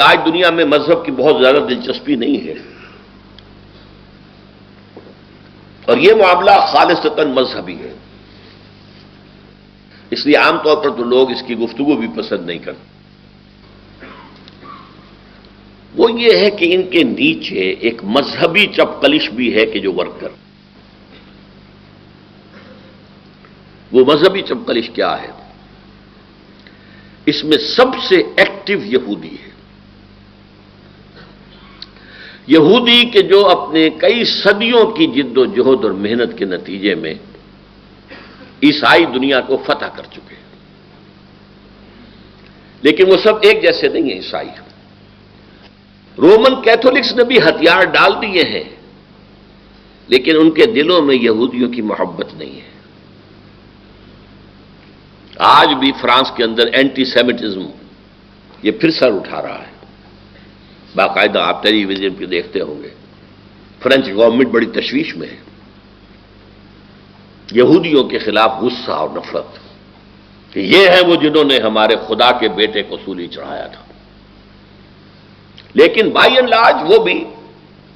آج دنیا میں مذہب کی بہت زیادہ دلچسپی نہیں ہے، اور یہ معاملہ خالصتاً مذہبی ہے، اس لیے عام طور پر تو لوگ اس کی گفتگو بھی پسند نہیں کرتے۔ وہ یہ ہے کہ ان کے نیچے ایک مذہبی چپقلش بھی ہے کہ جو ورک کر۔ وہ مذہبی چپقلش کیا ہے؟ اس میں سب سے ایکٹیو یہودی ہے، یہودی کہ جو اپنے کئی صدیوں کی جد و جہد اور محنت کے نتیجے میں عیسائی دنیا کو فتح کر چکے ہیں، لیکن وہ سب ایک جیسے نہیں ہیں۔ عیسائی رومن کیتھولکس نے بھی ہتھیار ڈال دیے ہیں، لیکن ان کے دلوں میں یہودیوں کی محبت نہیں ہے۔ آج بھی فرانس کے اندر اینٹی سیمیٹزم یہ پھر سر اٹھا رہا ہے، باقاعدہ آپ ٹیلی ویژن پہ دیکھتے ہوں گے۔ فرینچ گورنمنٹ بڑی تشویش میں ہے، یہودیوں کے خلاف غصہ اور نفرت کہ یہ ہیں وہ جنہوں نے ہمارے خدا کے بیٹے کو سولی چڑھایا تھا، لیکن بائی اینڈ لارج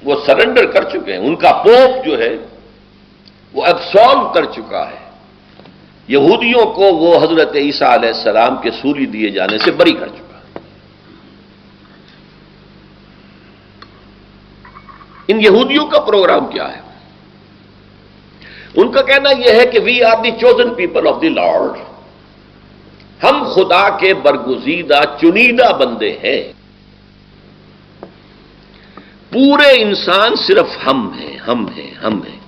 وہ سرنڈر کر چکے ہیں۔ ان کا پوپ جو ہے وہ ایبسالو کر چکا ہے، یہودیوں کو وہ حضرت عیسیٰ علیہ السلام کے سولی دیے جانے سے بری کر چکا ہے۔ ان یہودیوں کا پروگرام کیا ہے؟ ان کا کہنا یہ ہے کہ we are the chosen people of the lord, ہم خدا کے برگزیدہ چنیدہ بندے ہیں، پورے انسان صرف ہم ہیں، ہم ہیں، ہم ہیں۔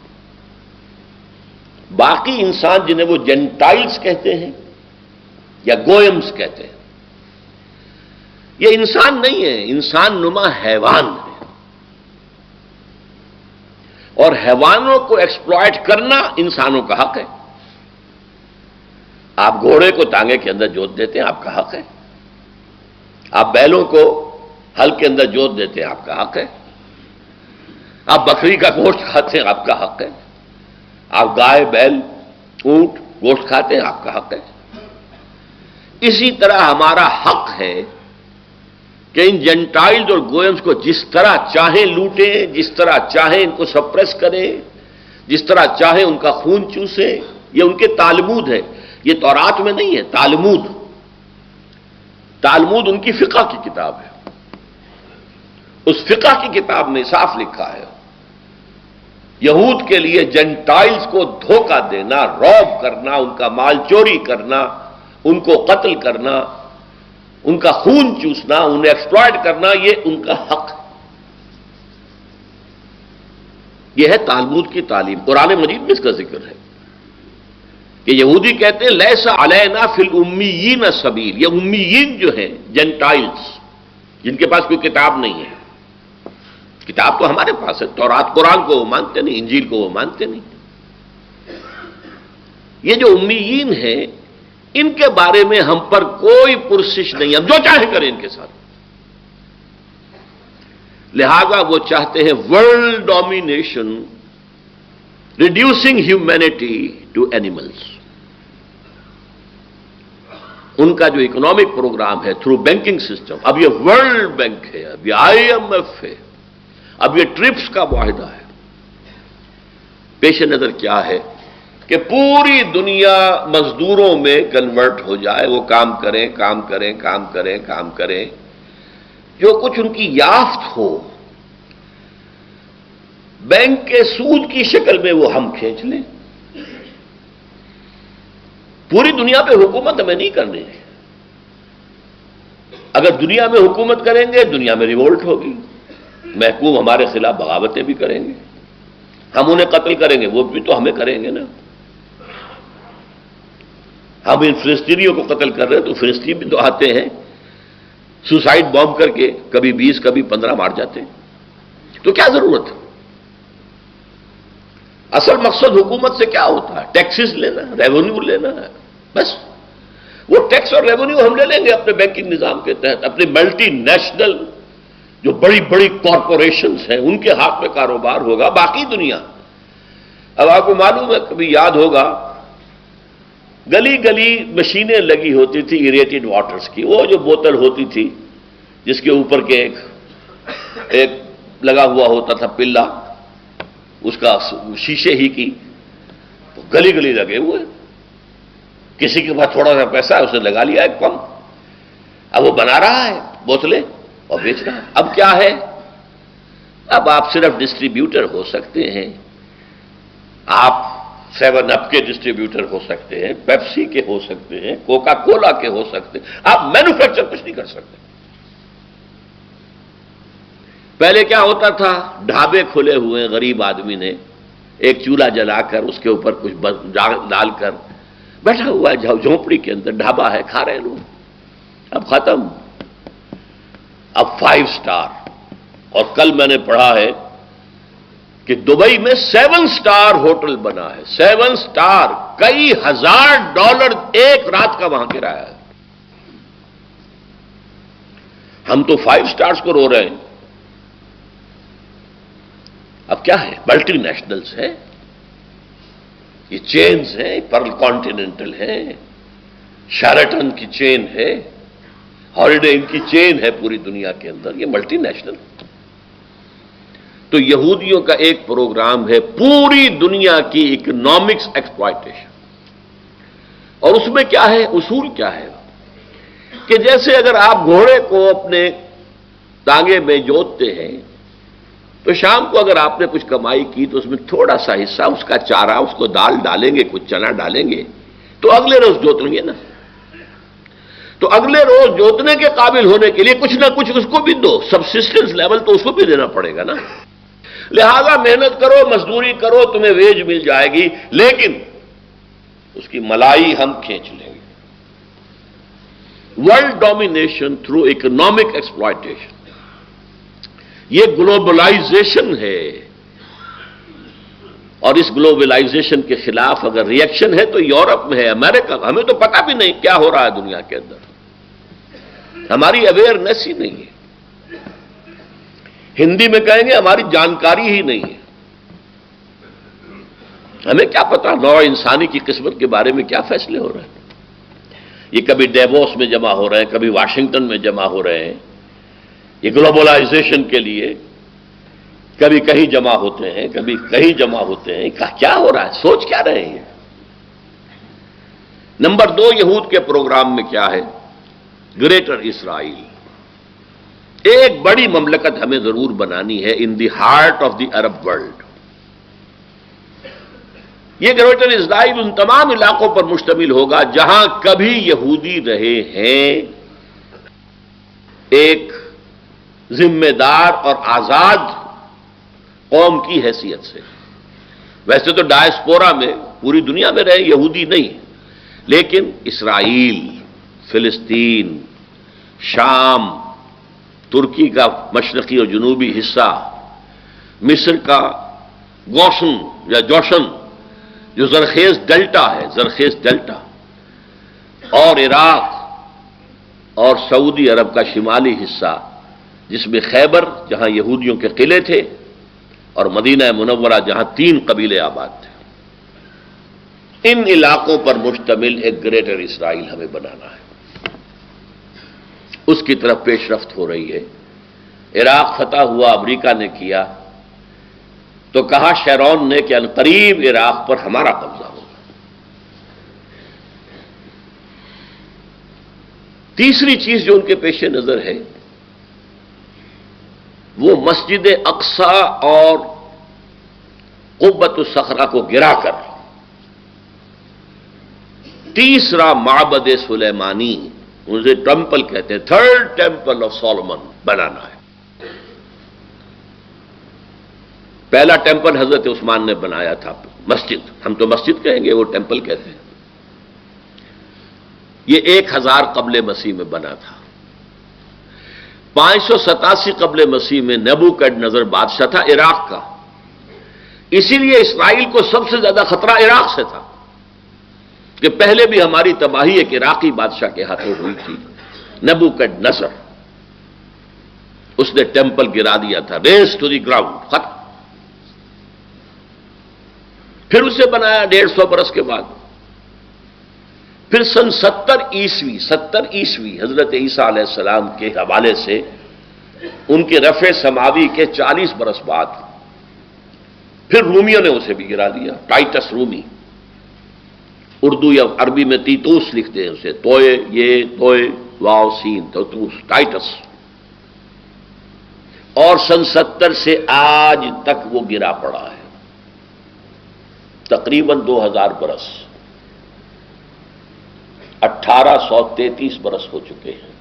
باقی انسان جنہیں وہ جینٹائلز کہتے ہیں یا گوئمز کہتے ہیں، یہ انسان نہیں ہے، انسان نما حیوان ہے، اور حیوانوں کو ایکسپلائٹ کرنا انسانوں کا حق ہے۔ آپ گھوڑے کو ٹانگے کے اندر جوت دیتے ہیں، آپ کا حق ہے۔ آپ بیلوں کو ہل کے اندر جوت دیتے ہیں، آپ کا حق ہے۔ آپ بکری کا گوشت کھاتے ہیں، آپ کا حق ہے۔ آپ گائے، بیل، اونٹ گوشت کھاتے ہیں، آپ کا حق ہے۔ اسی طرح ہمارا حق ہے کہ ان جینٹائلز اور گوئمز کو جس طرح چاہیں لوٹیں، جس طرح چاہیں ان کو سپریس کریں، جس طرح چاہیں ان کا خون چوسیں۔ یہ ان کے تالمود ہے، یہ تورات میں نہیں ہے۔ تالمود ان کی فقہ کی کتاب ہے، اس فقہ کی کتاب میں صاف لکھا ہے یہود کے لیے جینٹائلز کو دھوکہ دینا، روب کرنا، ان کا مال چوری کرنا، ان کو قتل کرنا، ان کا خون چوسنا، انہیں ایکسپلائٹ کرنا، یہ ان کا حق ہے۔ یہ ہے تالمود کی تعلیم۔ قرآن مجید میں اس کا ذکر ہے کہ یہودی کہتے ہیں لیس علینا فی الامیین سبیل، یہ امیین جو ہیں جینٹائلز جن کے پاس کوئی کتاب نہیں ہے، کتاب تو ہمارے پاس ہے، تورات قرآن کو وہ مانتے نہیں، انجیل کو وہ مانتے نہیں۔ یہ جو امیین ہیں ان کے بارے میں ہم پر کوئی پرسش نہیں، ہم جو چاہیں کریں ان کے ساتھ۔ لہذا وہ چاہتے ہیں world domination, reducing humanity to animals. ان کا جو اکنامک پروگرام ہے تھرو بینکنگ سسٹم، اب یہ ورلڈ بینک ہے، اب یہ IMF ہے، اب یہ ٹرپس کا معاہدہ ہے۔ پیش نظر کیا ہے کہ پوری دنیا مزدوروں میں کنورٹ ہو جائے، وہ کام کریں، کام کریں، کام کریں، کام کریں، جو کچھ ان کی یافت ہو بینک کے سود کی شکل میں وہ ہم کھینچ لیں۔ پوری دنیا پہ حکومت ہمیں نہیں کرنی ہے۔ اگر دنیا میں حکومت کریں گے، دنیا میں ریوولٹ ہوگی، محکوم ہمارے خلاف بغاوتیں بھی کریں گے، ہم انہیں قتل کریں گے، وہ بھی تو ہمیں کریں گے نا۔ ہم ان فلسطینیوں کو قتل کر رہے ہیں تو فلسطین بھی تو آتے ہیں سوسائڈ بام کر کے، کبھی 20 کبھی 15 مار جاتے ہیں، تو کیا ضرورت ہے؟ اصل مقصد حکومت سے کیا ہوتا ہے؟ ٹیکسز لینا، ریونیو لینا ہے، بس۔ وہ ٹیکس اور ریونیو ہم لے لیں گے اپنے بینکنگ نظام کے تحت، اپنے ملٹی نیشنل جو بڑی بڑی کارپوریشنز ہیں ان کے ہاتھ میں کاروبار ہوگا۔ باقی دنیا، اب آپ کو معلوم ہے، کبھی یاد ہوگا گلی گلی مشینیں لگی ہوتی تھی ایریٹڈ واٹرز کی، وہ جو بوتل ہوتی تھی جس کے اوپر کے ایک لگا ہوا ہوتا تھا پلہ، اس کا شیشے ہی کی گلی گلی لگے ہوئے، کسی کے پاس تھوڑا سا پیسہ ہے، اس نے لگا لیا ایک پمپ، اب وہ بنا رہا ہے بوتلیں اور بیچ رہا ہے۔ اب کیا ہے؟ اب آپ صرف ڈسٹریبیوٹر ہو سکتے ہیں، آپ 7 اپ کے ڈسٹریبیوٹر ہو سکتے ہیں، پیپسی کے ہو سکتے ہیں، کوکا کولا کے ہو سکتے ہیں، آپ مینوفیکچر کچھ نہیں کر سکتے۔ پہلے کیا ہوتا تھا؟ ڈھابے کھلے ہوئے، غریب آدمی نے ایک چولہا جلا کر اس کے اوپر کچھ ڈال کر بیٹھا ہوا ہے جھونپڑی کے اندر، ڈھابا ہے، کھا رہے لوگ۔ اب ختم، اب 5 اسٹار، اور کل میں نے پڑھا ہے کہ دبئی میں 7 اسٹار ہوٹل بنا ہے، 7 اسٹار، کئی $1000 ایک رات کا وہاں کرایہ ہے۔ ہم تو 5 اسٹارز کو رو رہے ہیں۔ اب کیا ہے؟ ملٹی نیشنلز ہیں، یہ چینز ہیں، پرل کانٹیننٹل ہے، شیرٹن کی چین ہے، ہالیڈے ان کی چین ہے پوری دنیا کے اندر، یہ ملٹی نیشنل۔ تو یہودیوں کا ایک پروگرام ہے پوری دنیا کی اکنامکس ایکسپلائٹیشن، اور اس میں کیا ہے؟ اصول کیا ہے کہ جیسے اگر آپ گھوڑے کو اپنے ٹانگے میں جوتتے ہیں تو شام کو اگر آپ نے کچھ کمائی کی تو اس میں تھوڑا سا حصہ اس کا چارہ، اس کو دال ڈالیں گے، کچھ چنا ڈالیں گے، تو اگلے روز جوتیں گے نا۔ تو اگلے روز جوتنے کے قابل ہونے کے لیے کچھ نہ کچھ اس کو بھی دو، سبسسٹنس لیول تو اس کو بھی دینا پڑے گا نا۔ لہذا محنت کرو، مزدوری کرو، تمہیں ویج مل جائے گی، لیکن اس کی ملائی ہم کھینچ لیں گے۔ World domination through economic exploitation, یہ گلوبلائزیشن ہے، اور اس گلوبلائزیشن کے خلاف اگر ریئیکشن ہے تو یورپ میں ہے، امریکہ، ہمیں تو پتہ بھی نہیں کیا ہو رہا ہے دنیا کے اندر، ہماری اویئرنیس ہی نہیں ہے، ہندی میں کہیں گے ہماری جانکاری ہی نہیں ہے، ہمیں کیا پتا نوع انسانی کی قسمت کے بارے میں کیا فیصلے ہو رہے ہیں۔ یہ کبھی ڈیووس میں جمع ہو رہے ہیں، کبھی واشنگٹن میں جمع ہو رہے ہیں، یہ گلوبلائزیشن کے لیے کبھی کہیں جمع ہوتے ہیں، کبھی کہیں جمع ہوتے ہیں، کیا ہو رہا ہے؟ سوچ کیا رہے ہیں؟ نمبر 2، یہود کے پروگرام میں کیا ہے؟ گریٹر اسرائیل، ایک بڑی مملکت ہمیں ضرور بنانی ہے in the heart of the Arab world. یہ گریٹر اسرائیل ان تمام علاقوں پر مشتمل ہوگا جہاں کبھی یہودی رہے ہیں، ایک ذمہ دار اور آزاد قوم کی حیثیت سے۔ ویسے تو ڈائسپورا میں پوری دنیا میں رہے یہودی نہیں، لیکن اسرائیل، فلسطین، شام، ترکی کا مشرقی اور جنوبی حصہ، مصر کا گوشن یا جوشن جو زرخیز ڈیلٹا ہے، زرخیز ڈیلٹا، اور عراق اور سعودی عرب کا شمالی حصہ جس میں خیبر جہاں یہودیوں کے قلعے تھے اور مدینہ منورہ جہاں 3 قبیلے آباد تھے، ان علاقوں پر مشتمل ایک گریٹر اسرائیل ہمیں بنانا ہے۔ اس کی طرف پیش رفت ہو رہی ہے۔ عراق فتح ہوا، امریکہ نے کیا، تو کہا شیرون نے کہ عنقریب عراق پر ہمارا قبضہ ہوگا۔ تیسری چیز جو ان کے پیش نظر ہے وہ مسجد اقصی اور قبۃ الصخرہ کو گرا کر تیسرا معبد سلیمانی، اسے ٹیمپل کہتے ہیں، 3rd ٹیمپل آف سولومن بنانا ہے۔ پہلا ٹیمپل حضرت عثمان نے بنایا تھا، مسجد، ہم تو مسجد کہیں گے، وہ ٹیمپل کہتے ہیں۔ یہ 1000 قبل مسیح میں بنا تھا۔ 587 قبل مسیح میں نیبوکڈنیزر بادشاہ تھا عراق کا، اسی لیے اسرائیل کو سب سے زیادہ خطرہ عراق سے تھا کہ پہلے بھی ہماری تباہی ایک عراقی بادشاہ کے ہاتھوں ہوئی تھی، نیبوکڈنیزر، اس نے ٹیمپل گرا دیا تھا، ریز ٹو دی گراؤنڈ، ختم۔ پھر اسے بنایا 150 برس کے بعد، پھر سن 70 عیسوی حضرت عیسیٰ علیہ السلام کے حوالے سے ان کے رفع سماوی کے 40 برس بعد پھر رومیوں نے اسے بھی گرا دیا. ٹائٹس رومی، اردو یا عربی میں تیتوس لکھتے ہیں اسے، توئے یہ توئے واو سین تیتوس، ٹائٹس. اور سن 70 سے آج تک وہ گرا پڑا ہے، تقریباً 2000 برس، 1833 برس ہو چکے ہیں،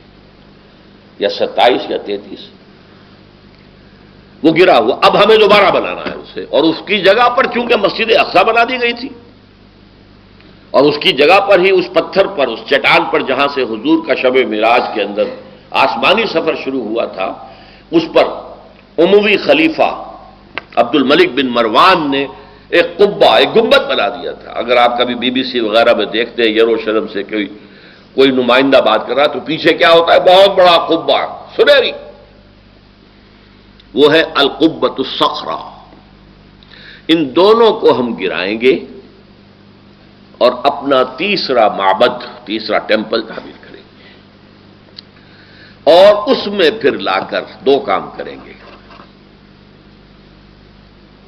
یا 27 یا 33. وہ گرا ہوا، اب ہمیں دوبارہ بنانا ہے اسے، اور اس کی جگہ پر چونکہ مسجد اقصی بنا دی گئی تھی، اور اس کی جگہ پر ہی اس پتھر پر، اس چٹان پر جہاں سے حضور کا شب معراج کے اندر آسمانی سفر شروع ہوا تھا، اس پر اموی خلیفہ عبد الملک بن مروان نے ایک قبہ، ایک گنبد بنا دیا تھا. اگر آپ کبھی بی بی سی وغیرہ میں دیکھتے ہیں یروشلم سے کوئی نمائندہ بات کر رہا تو پیچھے کیا ہوتا ہے؟ بہت بڑا قبہ سنہری، وہ ہے القبۃ الصخرہ. ان دونوں کو ہم گرائیں گے اور اپنا تیسرا معبد، تیسرا ٹیمپل تعمیر کریں گے، اور اس میں پھر لا کر دو کام کریں گے.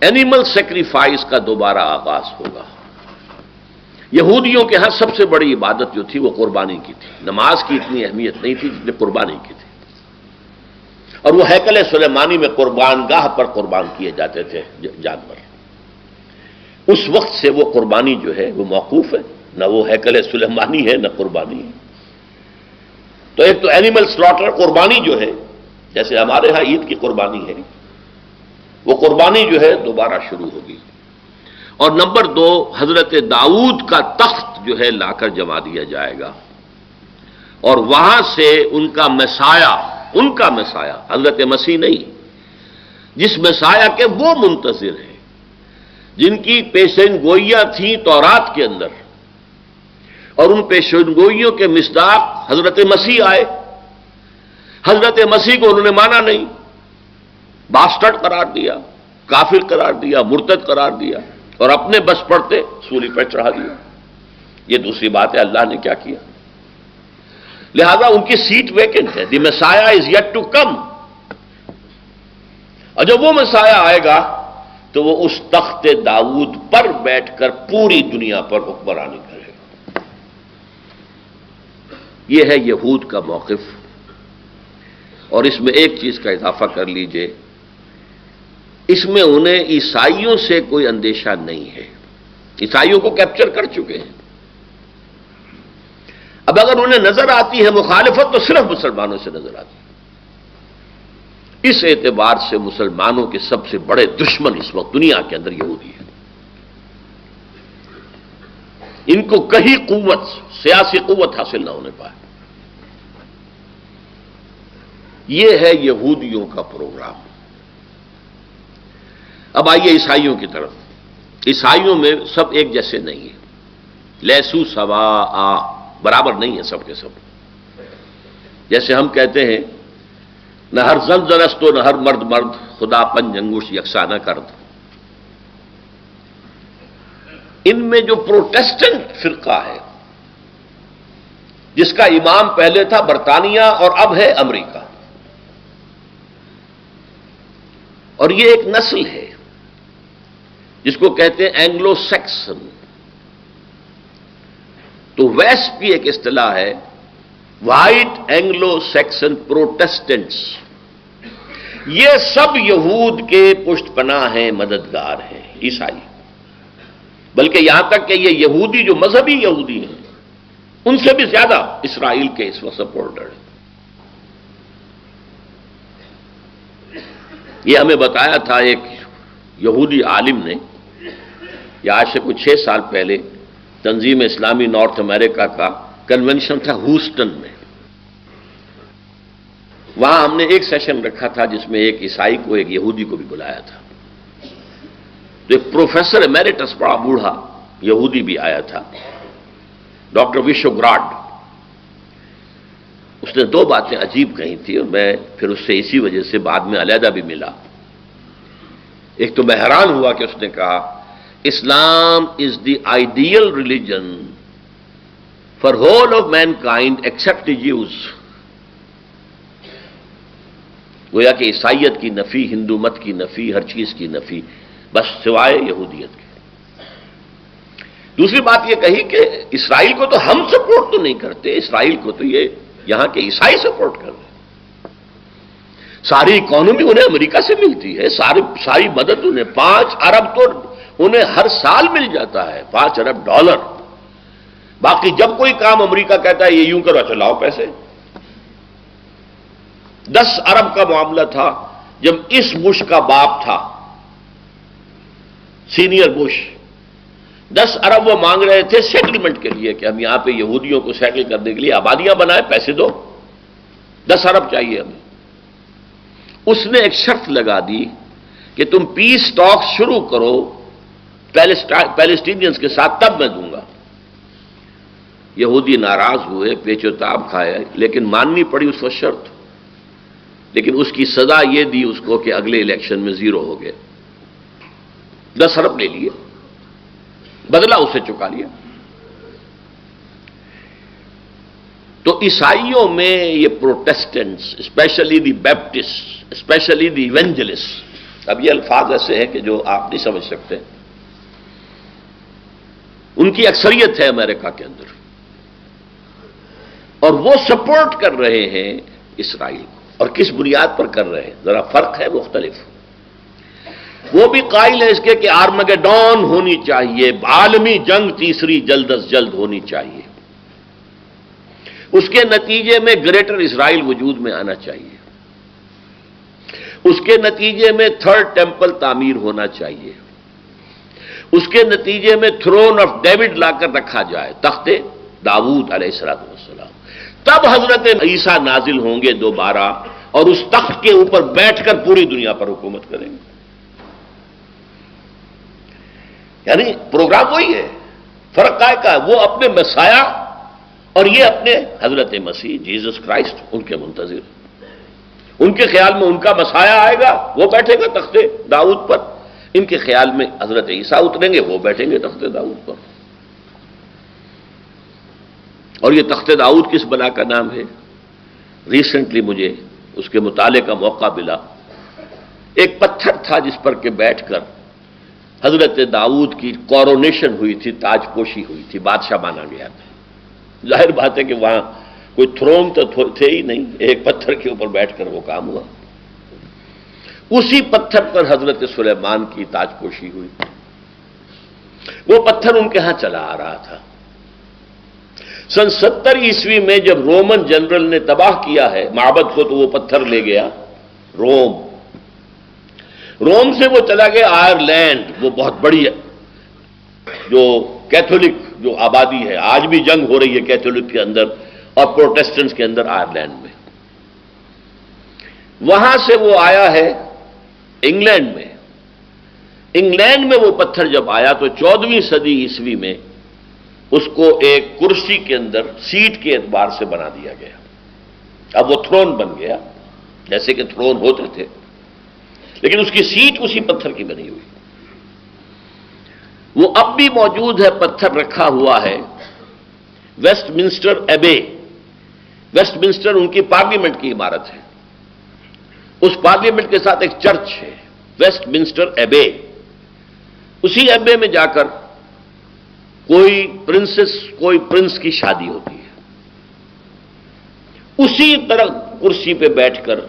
اینیمل سیکریفائس کا دوبارہ آغاز ہوگا. یہودیوں کے ہاں سب سے بڑی عبادت جو تھی وہ قربانی کی تھی. نماز کی اتنی اہمیت نہیں تھی جتنی قربانی کی تھی، اور وہ ہیکل سلیمانی میں قربان گاہ پر قربان کیے جاتے تھے جانور. اس وقت سے وہ قربانی جو ہے وہ موقوف ہے، نہ وہ ہیکل سلیمانی ہے نہ قربانی ہے. تو ایک تو اینیمل سلاٹر، قربانی جو ہے، جیسے ہمارے ہاں عید کی قربانی ہے، وہ قربانی جو ہے دوبارہ شروع ہوگی. اور نمبر 2، حضرت داؤد کا تخت جو ہے لا کر جما دیا جائے گا، اور وہاں سے ان کا مسایہ حضرت مسیح نہیں، جس مسایہ کے وہ منتظر ہیں، جن کی پیشین گوئیاں تھیں تورات کے اندر، اور ان پیشین گوئیوں کے مصداق حضرت مسیح آئے. حضرت مسیح کو انہوں نے مانا نہیں، باسٹرڈ قرار دیا، کافر قرار دیا، مرتد قرار دیا، اور اپنے بس پڑتے سولی پر چڑھا دیا. یہ دوسری بات ہے اللہ نے کیا کیا. لہذا ان کی سیٹ ویکنٹ ہے. دی مسایہ از یٹ ٹو کم. اور جب وہ مسایہ آئے گا تو وہ اس تخت داؤد پر بیٹھ کر پوری دنیا پر حکمرانی کرے گا. یہ ہے یہود کا موقف. اور اس میں ایک چیز کا اضافہ کر لیجئے، اس میں انہیں عیسائیوں سے کوئی اندیشہ نہیں ہے. عیسائیوں کو کیپچر کر چکے ہیں. اب اگر انہیں نظر آتی ہے مخالفت تو صرف مسلمانوں سے نظر آتی ہے. اس اعتبار سے مسلمانوں کے سب سے بڑے دشمن اس وقت دنیا کے اندر یہودی ہے. ان کو کہیں قوت، سیاسی قوت حاصل نہ ہونے پائے. یہ ہے یہودیوں کا پروگرام. اب آئیے عیسائیوں کی طرف. عیسائیوں میں سب ایک جیسے نہیں ہیں. لیسو سوا، برابر نہیں ہے سب کے سب. جیسے ہم کہتے ہیں نہ ہر زن زنست و نہ ہر مرد مرد، خدا پنج انگوش یکساں نہ کرد. ان میں جو پروٹیسٹنٹ فرقہ ہے، جس کا امام پہلے تھا برطانیہ اور اب ہے امریکہ، اور یہ ایک نسل ہے جس کو کہتے ہیں اینگلو سیکسن. تو ویسٹ کی ایک اصطلاح ہے وائٹ اینگلو سیکسن پروٹیسٹنٹس. یہ سب یہود کے پشت پناہ ہیں، مددگار ہیں عیسائی. بلکہ یہاں تک کہ یہ یہودی جو مذہبی یہودی ہیں ان سے بھی زیادہ اسرائیل کے اس وقت سپورٹر ہیں. یہ ہمیں بتایا تھا ایک یہودی عالم نے، یا آج سے کچھ 6 سال پہلے تنظیم اسلامی نارتھ امریکہ کا کنونشن تھا ہوسٹن میں. وہاں ہم نے ایک سیشن رکھا تھا جس میں ایک عیسائی کو ایک یہودی کو بھی بلایا تھا. تو ایک پروفیسر ایمیریٹس، بڑا بوڑھا یہودی بھی آیا تھا، ڈاکٹر وشو گراڈ. اس نے 2 باتیں عجیب کہی تھی، اور میں پھر اس سے اسی وجہ سے بعد میں علیحدہ بھی ملا. ایک تو میں حیران ہوا کہ اس نے کہا Islam is the ideal religion for whole of mankind except the Jews. گویا کہ عیسائیت کی نفی، ہندو مت کی نفی، ہر چیز کی نفی، بس سوائے یہودیت کے۔ دوسری بات یہ کہی کہ اسرائیل کو تو ہم سپورٹ تو نہیں کرتے، اسرائیل کو تو یہ یہاں کے عیسائی سپورٹ کر رہے ہیں۔ ساری اکانومی انہیں امریکہ سے ملتی ہے، ساری مدد انہیں 5 ارب تو انہیں ہر سال مل جاتا ہے، $5 ارب۔ باقی جب کوئی کام امریکہ کہتا ہے یہ یوں کرو، اچھا لاؤ پیسے۔ 10 ارب کا معاملہ تھا جب اس بش کا باپ تھا، سینئر بش، 10 ارب وہ مانگ رہے تھے سیٹلمنٹ کے لیے کہ ہم یہاں پہ یہودیوں کو سیٹل کرنے کے لیے آبادیاں بنائیں، پیسے دو، 10 ارب چاہیے ہمیں۔ اس نے ایک شرط لگا دی کہ تم پیس ٹاک شروع کرو پیلسٹینینز کے ساتھ، تب میں دوں گا۔ یہودی ناراض ہوئے، پیچ و تاب کھائے، لیکن ماننی پڑی اس وقت شرط۔ لیکن اس کی سزا یہ دی اس کو کہ اگلے الیکشن میں 0 ہو گئے، 10 ارب لے لیے، بدلہ اسے چکا لیا۔ تو عیسائیوں میں یہ Protestants, especially the Baptist, especially the evangelist, اب یہ الفاظ ایسے ہیں کہ جو آپ نہیں سمجھ سکتے، ان کی اکثریت ہے امریکہ کے اندر، اور وہ سپورٹ کر رہے ہیں اسرائیل کو۔ اور کس بنیاد پر کر رہے ہیں؟ ذرا فرق ہے، مختلف۔ وہ بھی قائل ہے اس کے کہ آرمگیڈون ہونی چاہیے، عالمی جنگ تیسری جلد از جلد ہونی چاہیے، اس کے نتیجے میں گریٹر اسرائیل وجود میں آنا چاہیے، اس کے نتیجے میں 3rd ٹیمپل تعمیر ہونا چاہیے، اس کے نتیجے میں تھرون آف ڈیوڈ لا کر رکھا جائے، تخت داؤد علیہ السلام، تب حضرت عیسیٰ نازل ہوں گے دوبارہ اور اس تخت کے اوپر بیٹھ کر پوری دنیا پر حکومت کریں گے۔ یعنی پروگرام وہی ہے، فرق کا ہے، وہ اپنے مسیح اور یہ اپنے حضرت مسیح جیزس کرائسٹ ان کے منتظر۔ ان کے خیال میں ان کا مسیح آئے گا، وہ بیٹھے گا تخت داؤد پر، ان کے خیال میں حضرت عیسیٰ اتریں گے، وہ بیٹھیں گے تخت داؤد پر۔ اور یہ تخت داؤد کس بلا کا نام ہے؟ ریسنٹلی مجھے اس کے مطالعے کا موقع ملا۔ ایک پتھر تھا جس پر کہ بیٹھ کر حضرت داؤد کی کورونیشن ہوئی تھی، تاج پوشی ہوئی تھی، بادشاہ مانا گیا تھا۔ ظاہر بات ہے کہ وہاں کوئی تھرون تو تھے ہی نہیں، ایک پتھر کے اوپر بیٹھ کر وہ کام ہوا۔ اسی پتھر پر حضرت سلیمان کی تاج پوشی ہوئی۔ وہ پتھر ان کے ہاں چلا آ رہا تھا۔ سن 70 عیسوی میں جب رومن جنرل نے تباہ کیا ہے معبد کو، تو وہ پتھر لے گیا روم سے وہ چلا گیا آئرلینڈ، وہ بہت بڑی جو کیتھولک جو آبادی ہے، آج بھی جنگ ہو رہی ہے کیتھولک کے اندر اور پروٹیسٹنٹس کے اندر آئرلینڈ میں۔ وہاں سے وہ آیا ہے انگلینڈ میں۔ انگلینڈ میں وہ پتھر جب آیا تو 14ویں صدی عیسوی میں اس کو ایک کرسی کے اندر سیٹ کے اعتبار سے بنا دیا گیا۔ اب وہ تھرون بن گیا، جیسے کہ تھرون ہوتے تھے، لیکن اس کی سیٹ اسی پتھر کی بنی ہوئی۔ وہ اب بھی موجود ہے، پتھر رکھا ہوا ہے Westminster Abbey. Westminster ان کی پارلیمنٹ کی عمارت ہے، اس پارلیمنٹ کے ساتھ ایک چرچ ہے، ویسٹ منسٹر ایبے۔ اسی ایبے میں جا کر کوئی پرنس کی شادی ہوتی ہے، اسی طرح کرسی پہ بیٹھ کر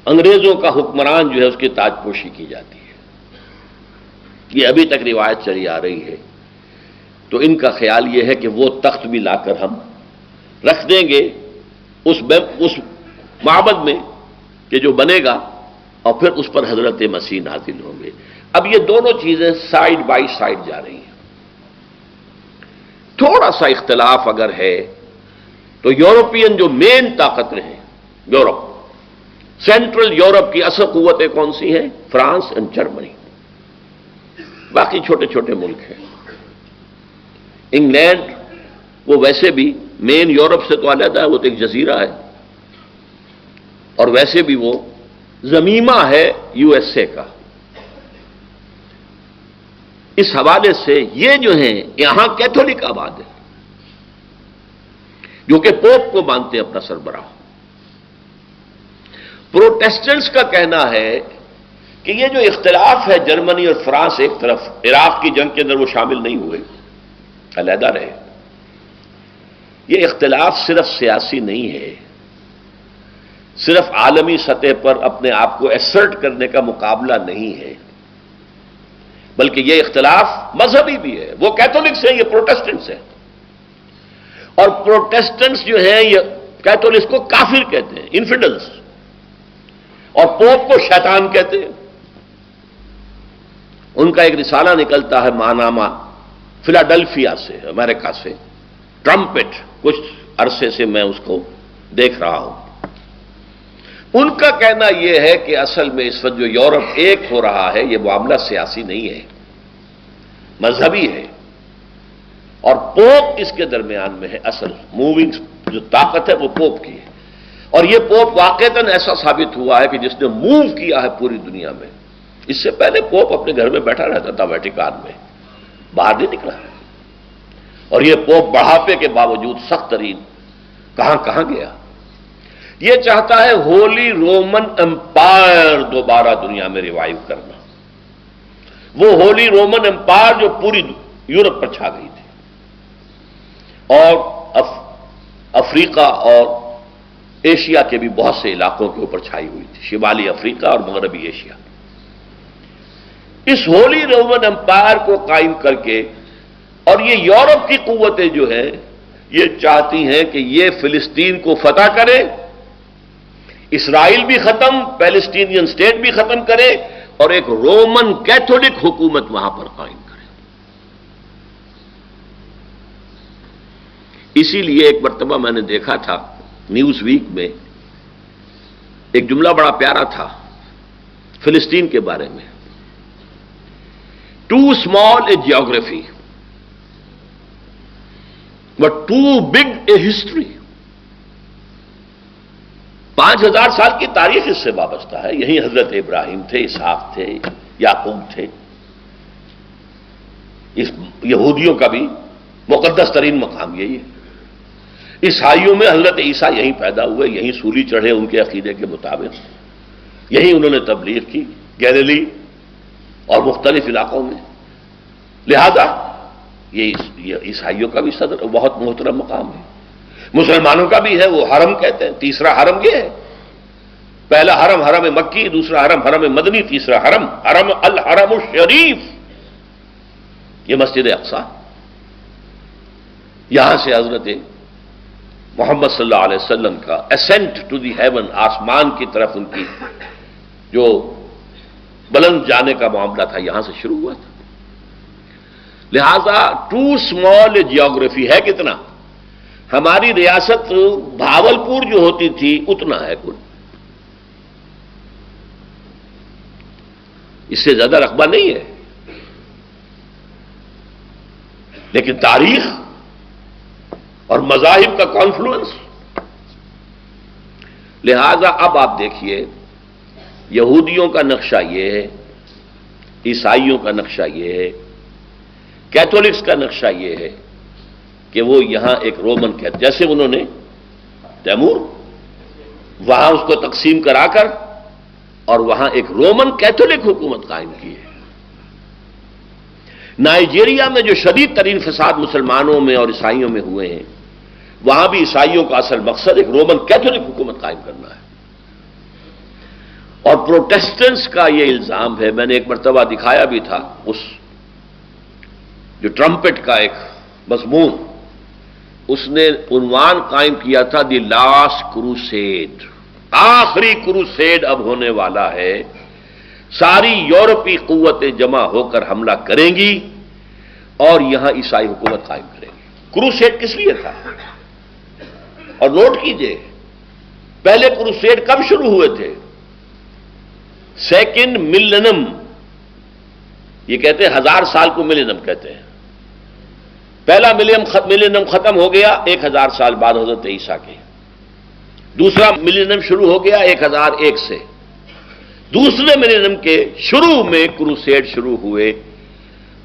انگریزوں کا حکمران جو ہے اس کی تاج پوشی کی جاتی ہے۔ یہ ابھی تک روایت چلی آ رہی ہے۔ تو ان کا خیال یہ ہے کہ وہ تخت بھی لا کر ہم رکھ دیں گے اس معبد میں کہ جو بنے گا، اور پھر اس پر حضرت مسیح نازل ہوں گے۔ اب یہ دونوں چیزیں سائیڈ بائی سائیڈ جا رہی ہیں۔ تھوڑا سا اختلاف اگر ہے تو یورپین جو مین طاقتیں ہیں، یورپ، سینٹرل یورپ کی اصل قوتیں کون سی ہیں؟ France and Germany. باقی چھوٹے چھوٹے ملک ہیں۔ انگلینڈ وہ ویسے بھی مین یورپ سے تو علیحدہ ہے، وہ تو ایک جزیرہ ہے، اور ویسے بھی وہ زمینہ ہے USA کا۔ اس حوالے سے یہ جو ہیں یہاں کیتھولک آباد ہے، جو کہ پوپ کو مانتے ہیں اپنا سربراہ، پروٹیسٹنٹس کا کہنا ہے کہ یہ جو اختلاف ہے جرمنی اور فرانس ایک طرف عراق کی جنگ کے اندر وہ شامل نہیں ہوئے، علیحدہ رہے، یہ اختلاف صرف سیاسی نہیں ہے، صرف عالمی سطح پر اپنے آپ کو ایسرٹ کرنے کا مقابلہ نہیں ہے، بلکہ یہ اختلاف مذہبی بھی ہے۔ وہ کیتھولکس ہیں، یہ پروٹیسٹنٹس ہیں، اور پروٹیسٹنٹس جو ہیں یہ کیتھولکس کو کافر کہتے ہیں، انفیڈلز، اور پوپ کو شیطان کہتے ہیں۔ ان کا ایک رسالہ نکلتا ہے ماہنامہ فلاڈلفیا سے، امریکہ سے، ٹرمپٹ، کچھ عرصے سے میں اس کو دیکھ رہا ہوں۔ ان کا کہنا یہ ہے کہ اصل میں اس وقت جو یورپ ایک ہو رہا ہے یہ معاملہ سیاسی نہیں ہے، مذہبی ہے، اور پوپ اس کے درمیان میں ہے، اصل موونگ جو طاقت ہے وہ پوپ کی ہے، اور یہ پوپ واقعتاً ایسا ثابت ہوا ہے کہ جس نے موو کیا ہے پوری دنیا میں۔ اس سے پہلے پوپ اپنے گھر میں بیٹھا رہتا تھا ویٹیکان میں، باہر نہیں نکلا، اور یہ پوپ بڑھاپے کے باوجود سخت ترین کہاں کہاں گیا۔ یہ چاہتا ہے ہولی رومن امپائر دوبارہ دنیا میں ریوائیو کرنا، وہ ہولی رومن امپائر جو پوری یورپ پر چھا گئی تھی، اور افریقہ اور ایشیا کے بھی بہت سے علاقوں کے اوپر چھائی ہوئی تھی، شمالی افریقہ اور مغربی ایشیا۔ اس ہولی رومن امپائر کو قائم کر کے، اور یہ یورپ کی قوتیں جو ہیں یہ چاہتی ہیں کہ یہ فلسطین کو فتح کرے، اسرائیل بھی ختم، پیلسٹینین اسٹیٹ بھی ختم کرے، اور ایک رومن کیتھولک حکومت وہاں پر قائم کرے۔ اسی لیے ایک مرتبہ میں نے دیکھا تھا نیوز ویک میں ایک جملہ بڑا پیارا تھا فلسطین کے بارے میں، too small a geography but too big a history. 5000 سال کی تاریخ اس سے وابستہ ہے، یہی حضرت ابراہیم تھے، اسحاق تھے، یعقوب تھے، اس یہودیوں کا بھی مقدس ترین مقام یہی ہے۔ عیسائیوں میں حضرت عیسیٰ یہیں پیدا ہوئے، یہیں سولی چڑھے ان کے عقیدے کے مطابق، یہیں انہوں نے تبلیغ کی گیلیلی اور مختلف علاقوں میں، لہذا یہ عیسائیوں کا بھی صدر بہت محترم مقام ہے، مسلمانوں کا بھی ہے، وہ حرم کہتے ہیں، تیسرا حرم یہ ہے، پہلا حرم حرم مکی، دوسرا حرم حرم مدنی، تیسرا حرم حرم الحرم الشریف، یہ مسجد اقصی۔ یہاں سے حضرت محمد صلی اللہ علیہ وسلم کا اسینٹ ٹو دی ہیون، آسمان کی طرف ان کی جو بلند جانے کا معاملہ تھا یہاں سے شروع ہوا تھا۔ لہذا ٹو اسمال جیوگرافی ہے کتنا؟ ہماری ریاست بھاولپور جو ہوتی تھی اتنا ہے کل، اس سے زیادہ رقبہ نہیں ہے، لیکن تاریخ اور مذاہب کا کانفلوئنس۔ لہذا اب آپ دیکھیے یہودیوں کا نقشہ یہ ہے، عیسائیوں کا نقشہ یہ ہے، کیتھولکس کا نقشہ یہ ہے کہ وہ یہاں ایک رومن جیسے انہوں نے تیمور وہاں اس کو تقسیم کرا کر اور وہاں ایک رومن کیتھولک حکومت قائم کی ہے۔ نائجیریا میں جو شدید ترین فساد مسلمانوں میں اور عیسائیوں میں ہوئے ہیں، وہاں بھی عیسائیوں کا اصل مقصد ایک رومن کیتھولک حکومت قائم کرنا ہے۔ اور پروٹیسٹنٹس کا یہ الزام ہے، میں نے ایک مرتبہ دکھایا بھی تھا اس جو ٹرمپٹ کا ایک مضمون، اس نے عنوان قائم کیا تھا دی لاسٹ کروسیڈ، آخری کروسیڈ اب ہونے والا ہے، ساری یورپی قوتیں جمع ہو کر حملہ کریں گی اور یہاں عیسائی حکومت قائم کریں گی۔ کروسیڈ کس لیے تھا؟ اور نوٹ کیجئے پہلے کروسیڈ کب شروع ہوئے تھے؟ سیکنڈ ملینم، یہ کہتے ہیں 1000 سال کو ملینم کہتے ہیں۔ پہلا ملینم ختم ہو گیا 1000 سال بعد حضرت عیسیٰ کے، دوسرا ملینم شروع ہو گیا 1001 سے، دوسرے ملینم کے شروع میں کروسیڈ شروع ہوئے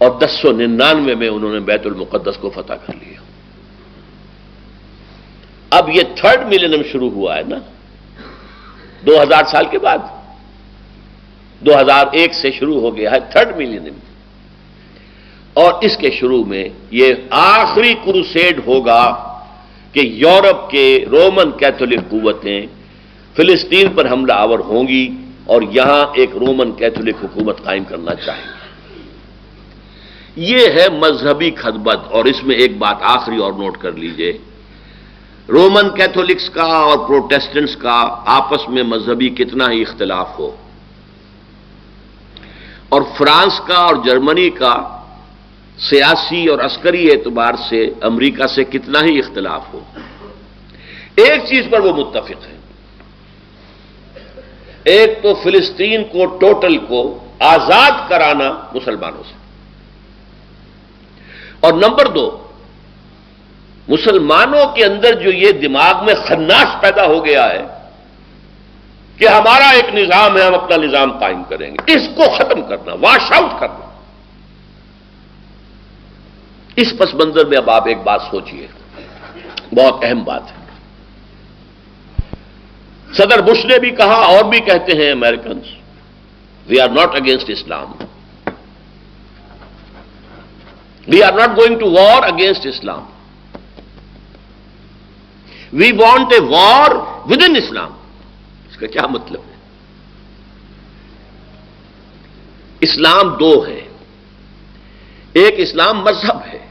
اور 1099 میں انہوں نے بیت المقدس کو فتح کر لیا۔ اب یہ تھرڈ ملینم شروع ہوا ہے نا، 2000 سال کے بعد 2001 سے شروع ہو گیا ہے 3rd ملینیم، اور اس کے شروع میں یہ آخری کروسیڈ ہوگا کہ یورپ کے رومن کیتھولک قوتیں فلسطین پر حملہ آور ہوں گی اور یہاں ایک رومن کیتھولک حکومت قائم کرنا چاہیں گے۔ یہ ہے مذہبی خطبت، اور اس میں ایک بات آخری اور نوٹ کر لیجئے، رومن کیتھولکس کا اور پروٹیسٹنٹس کا آپس میں مذہبی کتنا ہی اختلاف ہو، اور فرانس کا اور جرمنی کا سیاسی اور عسکری اعتبار سے امریکہ سے کتنا ہی اختلاف ہو، ایک چیز پر وہ متفق ہیں، ایک تو فلسطین کو ٹوٹل کو آزاد کرانا مسلمانوں سے، اور نمبر 2 مسلمانوں کے اندر جو یہ دماغ میں خناس پیدا ہو گیا ہے کہ ہمارا ایک نظام ہے، ہم اپنا نظام قائم کریں گے، اس کو ختم کرنا، واش آؤٹ کرنا۔ اس پس منظر میں اب آپ ایک بات سوچئے، بہت اہم بات ہے۔ صدر بش نے بھی کہا اور بھی کہتے ہیں Americans, we are not against Islam, we are not going to war against Islam, we want a war within Islam. اس کا کیا مطلب ہے؟ اسلام 2 ہے، ایک اسلام مذہب ہے،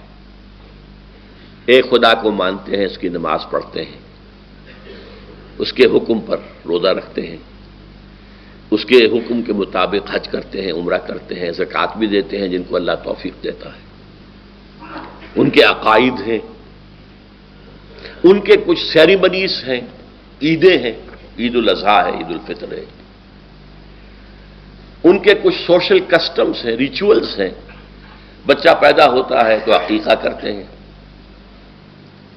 ایک خدا کو مانتے ہیں، اس کی نماز پڑھتے ہیں، اس کے حکم پر روزہ رکھتے ہیں، اس کے حکم کے مطابق حج کرتے ہیں، عمرہ کرتے ہیں، زکوٰۃ بھی دیتے ہیں جن کو اللہ توفیق دیتا ہے، ان کے عقائد ہیں، ان کے کچھ سیریمنیز ہیں، عیدیں ہیں، عید الاضحیٰ ہے، عید الفطر ہے، ان کے کچھ سوشل کسٹمز ہیں، ریچولز ہیں، بچہ پیدا ہوتا ہے تو عقیقہ کرتے ہیں،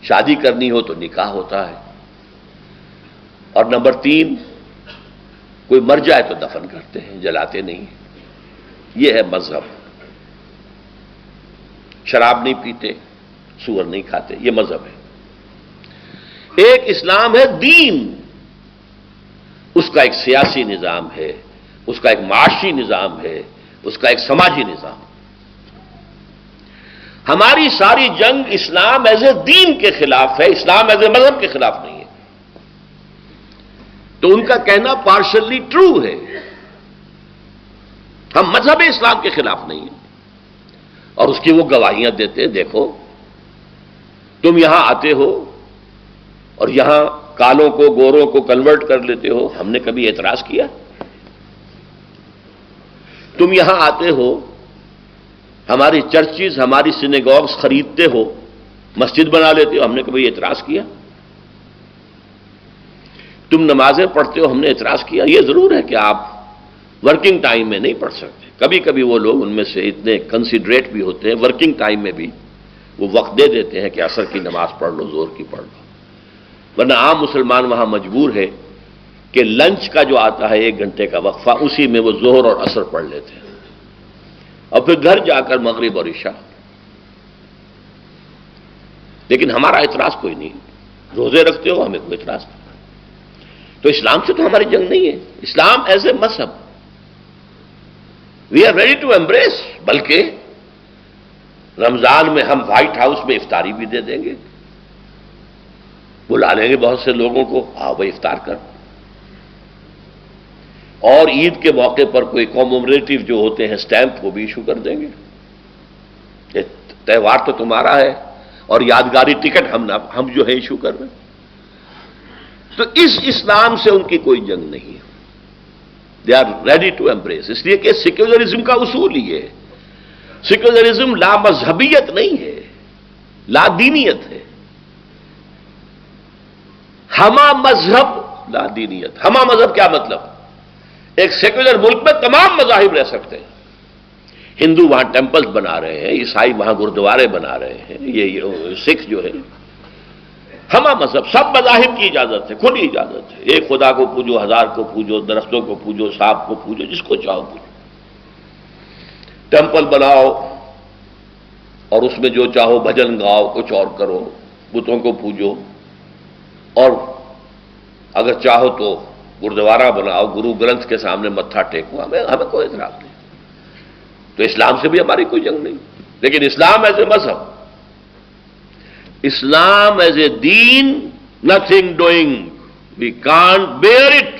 شادی کرنی ہو تو نکاح ہوتا ہے، اور نمبر 3 کوئی مر جائے تو دفن کرتے ہیں، جلاتے نہیں ہیں۔ یہ ہے مذہب۔ شراب نہیں پیتے، سور نہیں کھاتے، یہ مذہب ہے۔ ایک اسلام ہے دین، اس کا ایک سیاسی نظام ہے، اس کا ایک معاشی نظام ہے، اس کا ایک سماجی نظام۔ ہماری ساری جنگ اسلام ایز اے دین کے خلاف ہے، اسلام ایز اے مذہب کے خلاف نہیں ہے۔ تو ان کا کہنا پارشلی ٹرو ہے، ہم مذہب اسلام کے خلاف نہیں ہیں، اور اس کی وہ گواہیاں دیتے ہیں، دیکھو تم یہاں آتے ہو اور یہاں کالوں کو گوروں کو کنورٹ کر لیتے ہو، ہم نے کبھی اعتراض کیا؟ تم یہاں آتے ہو، ہماری چرچز، ہماری سینیگوگز خریدتے ہو، مسجد بنا لیتے ہو، ہم نے کبھی اعتراض کیا؟ تم نمازیں پڑھتے ہو، ہم نے اعتراض کیا؟ یہ ضرور ہے کہ آپ ورکنگ ٹائم میں نہیں پڑھ سکتے، کبھی کبھی وہ لوگ ان میں سے اتنے کنسیڈریٹ بھی ہوتے ہیں، ورکنگ ٹائم میں بھی وہ وقت دے دیتے ہیں کہ عصر کی نماز پڑھ لو، ظہر کی پڑھ لو، ورنہ عام مسلمان وہاں مجبور ہے کہ لنچ کا جو آتا ہے 1 گھنٹے کا وقفہ، اسی میں وہ ظہر اور عصر پڑھ لیتے ہیں، اور پھر گھر جا کر مغرب اور عشاء۔ لیکن ہمارا اعتراض کوئی نہیں، روزے رکھتے ہو، ہمیں کوئی اعتراض نہیں۔ تو اسلام سے تو ہماری جنگ نہیں ہے، اسلام ایز اے مذہب we are ready to embrace, بلکہ رمضان میں ہم وائٹ ہاؤس میں افطاری بھی دے دیں گے، بلا لیں گے بہت سے لوگوں کو، آؤ بھائی افطار کر، اور عید کے موقع پر کوئی کومومریٹو جو ہوتے ہیں سٹیمپ وہ بھی ایشو کر دیں گے، یہ تہوار تو تمہارا ہے، اور یادگاری ٹکٹ ہم جو ہے ایشو کر رہے ہیں۔ تو اس اسلام سے ان کی کوئی جنگ نہیں ہے، they are ready to embrace, اس لیے کہ سیکولرزم کا اصول ہی ہے، سیکولرزم لا مذہبیت نہیں ہے، لا دینیت ہے، ہما مذہب لا دینیت۔ ہما مذہب کیا مطلب؟ ایک سیکولر ملک میں تمام مذاہب رہ سکتے ہیں، ہندو وہاں ٹیمپلز بنا رہے ہیں، عیسائی وہاں گردوارے بنا رہے ہیں، یہ سکھ جو ہے، ہما مذہب، سب مذاہب کی اجازت ہے، کھلی اجازت ہے، ایک خدا کو پوجو، 1000 کو پوجو، درختوں کو پوجو، سانپ کو پوجو، جس کو چاہو پوجو، ٹیمپل بناؤ اور اس میں جو چاہو بھجن گاؤ، کچھ اور کرو، بتوں کو پوجو، اور اگر چاہو تو گردوارہ بناؤ، گرو گرنتھ کے سامنے متھا ٹیکو، ہمیں کوئی اعتراض نہیں. تو اسلام سے بھی ہماری کوئی جنگ نہیں. لیکن اسلام ایز اے مذہب، اسلام ایز اے دین، nothing doing, we can't bear it.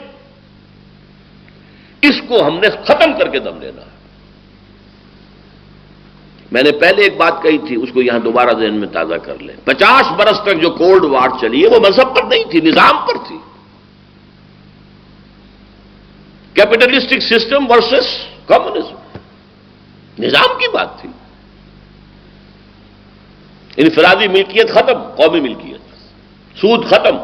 اس کو ہم نے ختم کر کے دم لینا ہے. میں نے پہلے ایک بات کہی تھی، اس کو یہاں دوبارہ ذہن میں تازہ کر لیں. 50 برس تک جو کولڈ وار چلی ہے وہ مذہب پر نہیں تھی، نظام پر تھی. کیپٹلسٹک سسٹم ورسس کمیونزم، نظام کی بات تھی. انفرادی ملکیت ختم، قومی ملکیت، سود ختم.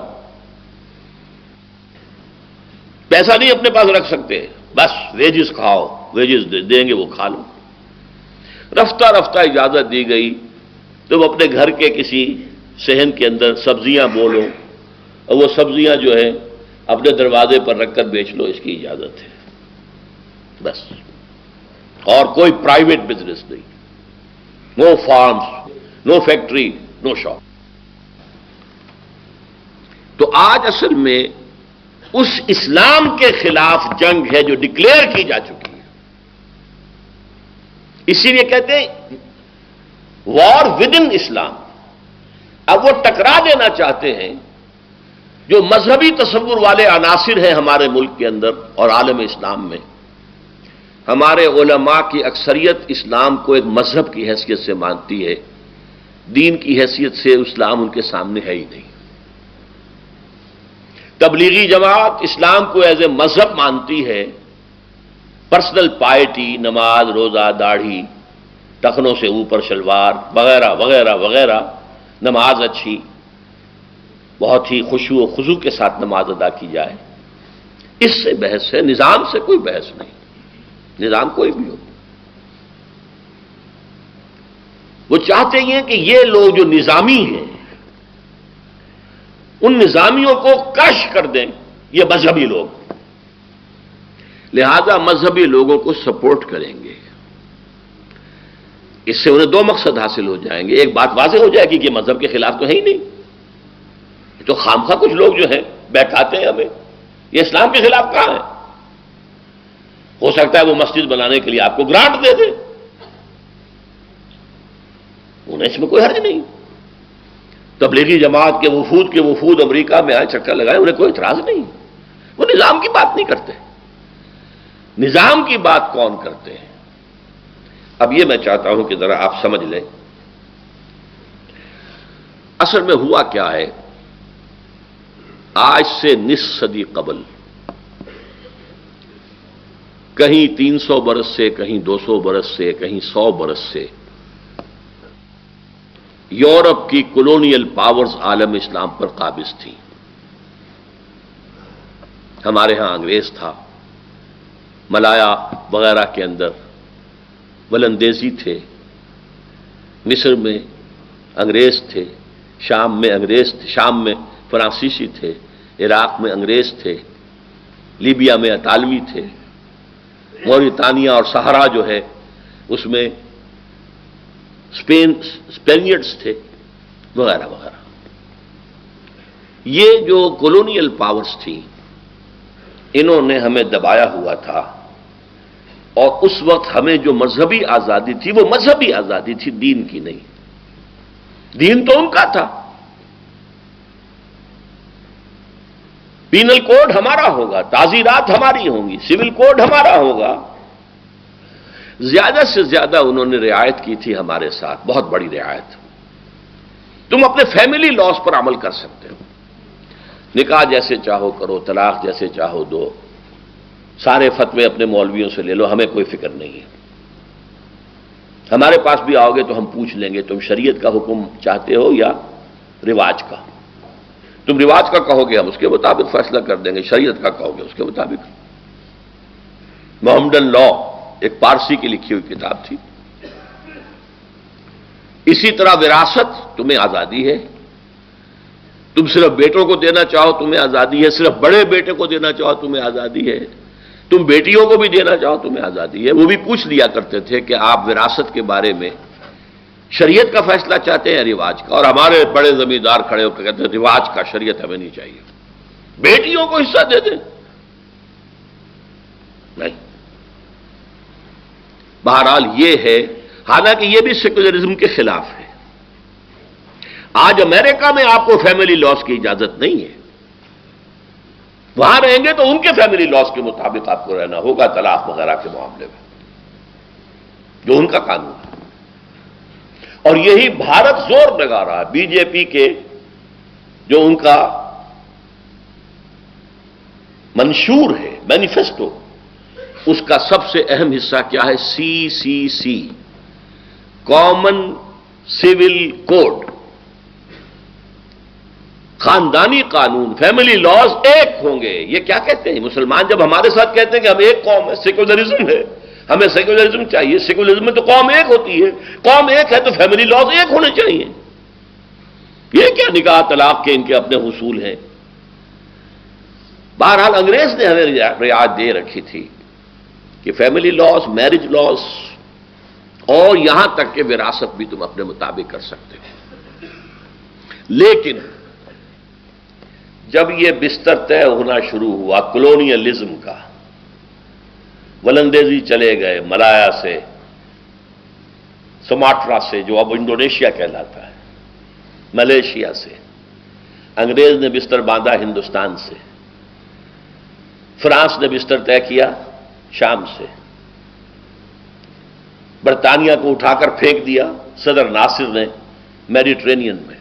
پیسہ نہیں اپنے پاس رکھ سکتے، بس ویجز کھاؤ، ویجز دیں گے وہ کھا لو. رفتہ رفتہ اجازت دی گئی. تم اپنے گھر کے کسی صحن کے اندر سبزیاں بولو اور وہ سبزیاں جو ہے اپنے دروازے پر رکھ کر بیچ لو، اس کی اجازت ہے بس. اور کوئی پرائیویٹ بزنس نہیں، نو فارمز، نو فیکٹری، نو شاپ. تو آج اصل میں اس اسلام کے خلاف جنگ ہے جو ڈکلیئر کی جا چکی ہے. اسی لیے کہتے ہیں وار ود ان اسلام. اب وہ ٹکرا دینا چاہتے ہیں جو مذہبی تصور والے عناصر ہیں ہمارے ملک کے اندر اور عالم اسلام میں. ہمارے علماء کی اکثریت اسلام کو ایک مذہب کی حیثیت سے مانتی ہے، دین کی حیثیت سے اسلام ان کے سامنے ہے ہی نہیں. تبلیغی جماعت اسلام کو ایز اے مذہب مانتی ہے. پرسنل پائٹی، نماز، روزہ، داڑھی، ٹخنوں سے اوپر شلوار وغیرہ وغیرہ وغیرہ. نماز اچھی، بہت ہی خشوع و خضوع کے ساتھ نماز ادا کی جائے، اس سے بحث ہے. نظام سے کوئی بحث نہیں، نظام کوئی بھی ہو. وہ چاہتے ہیں کہ یہ لوگ جو نظامی ہیں ان نظامیوں کو کرش کر دیں یہ مذہبی لوگ، لہذا مذہبی لوگوں کو سپورٹ کریں گے. اس سے انہیں دو مقصد حاصل ہو جائیں گے. ایک بات واضح ہو جائے گی کہ مذہب کے خلاف تو ہے ہی نہیں، تو خامخواہ کچھ لوگ جو ہیں بیٹھاتے ہیں ہمیں، یہ اسلام کے خلاف کہاں ہے. ہو سکتا ہے وہ مسجد بنانے کے لیے آپ کو گرانٹ دے دے، انہیں اس میں کوئی حرج نہیں. تبلیغی جماعت کے وفود امریکہ میں آئے، چکر لگائے، انہیں کوئی اعتراض نہیں. وہ نظام کی بات نہیں کرتے. نظام کی بات کون کرتے ہیں؟ اب یہ میں چاہتا ہوں کہ ذرا آپ سمجھ لیں اصل میں ہوا کیا ہے. آج سے نصف صدی قبل، کہیں 300 برس سے، کہیں 200 برس سے، کہیں 100 برس سے یورپ کی کولونیل پاورز عالم اسلام پر قابض تھیں. ہمارے ہاں انگریز تھا، ملایا وغیرہ کے اندر ولندیزی تھے، مصر میں انگریز تھے، شام میں انگریز تھے، شام میں فرانسیسی تھے، عراق میں انگریز تھے، لیبیا میں اطالوی تھے، موریتانیہ اور صحرا جو ہے اس میں اسپینیڈز تھے، وغیرہ وغیرہ. یہ جو کولونیل پاورز تھیں انہوں نے ہمیں دبایا ہوا تھا، اور اس وقت ہمیں جو مذہبی آزادی تھی وہ مذہبی آزادی تھی، دین کی نہیں. دین تو ان کا تھا. پینل کوڈ ہمارا ہوگا، تعزیرات ہماری ہوں گی، سول کوڈ ہمارا ہوگا. زیادہ سے زیادہ انہوں نے رعایت کی تھی ہمارے ساتھ، بہت بڑی رعایت. تم اپنے فیملی لاز پر عمل کر سکتے ہو، نکاح جیسے چاہو کرو، طلاق جیسے چاہو دو، سارے فتوے اپنے مولویوں سے لے لو، ہمیں کوئی فکر نہیں ہے. ہمارے پاس بھی آؤ گے تو ہم پوچھ لیں گے تم شریعت کا حکم چاہتے ہو یا رواج کا. تم رواج کا کہو گے ہم اس کے مطابق فیصلہ کر دیں گے، شریعت کا کہو گے اس کے مطابق. محمدن لا ایک پارسی کی لکھی ہوئی کتاب تھی. اسی طرح وراثت، تمہیں آزادی ہے، تم صرف بیٹوں کو دینا چاہو تمہیں آزادی ہے، صرف بڑے بیٹے کو دینا چاہو تمہیں آزادی ہے، تم بیٹیوں کو بھی دینا چاہو تمہیں آزادی ہے. وہ بھی پوچھ لیا کرتے تھے کہ آپ وراثت کے بارے میں شریعت کا فیصلہ چاہتے ہیں رواج کا. اور ہمارے بڑے زمیندار کھڑے ہو کے کہتے ہیں رواج کا، شریعت ہمیں نہیں چاہیے، بیٹیوں کو حصہ دے دیں. نہیں. بہرحال یہ ہے، حالانکہ یہ بھی سیکولرزم کے خلاف ہے. آج امریکہ میں آپ کو فیملی لاز کی اجازت نہیں ہے. وہاں رہیں گے تو ان کے فیملی لاز کے مطابق آپ کو رہنا ہوگا طلاق وغیرہ کے معاملے میں، جو ان کا قانون ہے. اور یہی بھارت زور لگا رہا ہے، بی جے پی کے جو ان کا منشور ہے، مینیفیسٹو، اس کا سب سے اہم حصہ کیا ہے؟ CCC، کامن سول کوڈ، خاندانی قانون، فیملی لاز ایک ہوں گے. یہ کیا کہتے ہیں مسلمان جب ہمارے ساتھ کہتے ہیں کہ ہم ایک قوم ہے، سیکولرزم ہے، ہمیں سیکولرزم چاہیے. سیکولرزم میں تو قوم ایک ہوتی ہے، قوم ایک ہے تو فیملی لاز ایک ہونے چاہیے. یہ کیا نکاح طلاق کے ان کے اپنے حصول ہیں. بہرحال انگریز نے ہمیں رعایت دے رکھی تھی کہ فیملی لاز، میرج لاز، اور یہاں تک کہ وراثت بھی تم اپنے مطابق کر سکتے ہو. لیکن جب یہ بستر طے ہونا شروع ہوا کلونیلزم کا، ولندیزی چلے گئے ملایا سے، سماٹرا سے جو اب انڈونیشیا کہلاتا ہے، ملیشیا سے، انگریز نے بستر باندھا ہندوستان سے، فرانس نے بستر طے کیا شام سے، برطانیہ کو اٹھا کر پھینک دیا صدر ناصر نے میڈیٹرینین میں.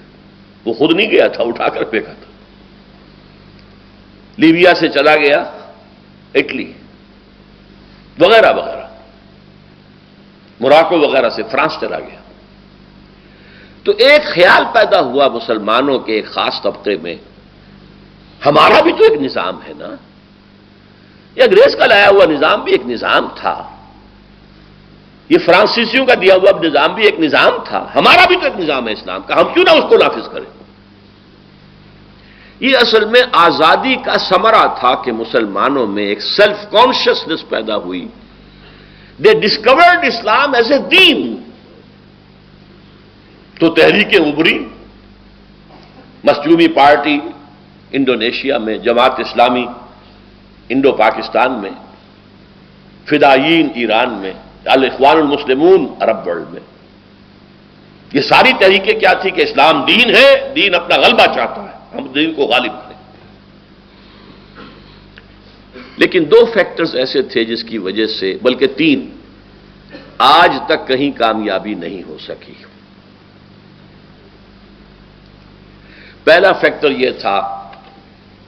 وہ خود نہیں گیا تھا، اٹھا کر پھینکا تھا. لیبیا سے چلا گیا اٹلی وغیرہ وغیرہ، موراکو وغیرہ سے فرانس چلا گیا. تو ایک خیال پیدا ہوا مسلمانوں کے ایک خاص طبقے میں، ہمارا بھی تو ایک نظام ہے نا، یہ انگریز کا لایا ہوا نظام بھی ایک نظام تھا، یہ فرانسیسیوں کا دیا ہوا نظام بھی ایک نظام تھا، ہمارا بھی تو ایک نظام ہے اسلام کا، ہم کیوں نہ اس کو نافذ کریں. یہ اصل میں آزادی کا ثمرہ تھا کہ مسلمانوں میں ایک سیلف کانشیسنس پیدا ہوئی. دے ڈسکورڈ اسلام ایز اے دین. تو تحریکیں ابھری، مسجومی پارٹی انڈونیشیا میں، جماعت اسلامی انڈو پاکستان میں، فدائین ایران میں، الاخوان المسلمون عرب ورلڈ میں. یہ ساری تحریکیں کیا تھی کہ اسلام دین ہے، دین اپنا غلبہ چاہتا ہے، ہم دین کو غالب کریں. لیکن دو فیکٹرز ایسے تھے جس کی وجہ سے، بلکہ تین، آج تک کہیں کامیابی نہیں ہو سکی. پہلا فیکٹر یہ تھا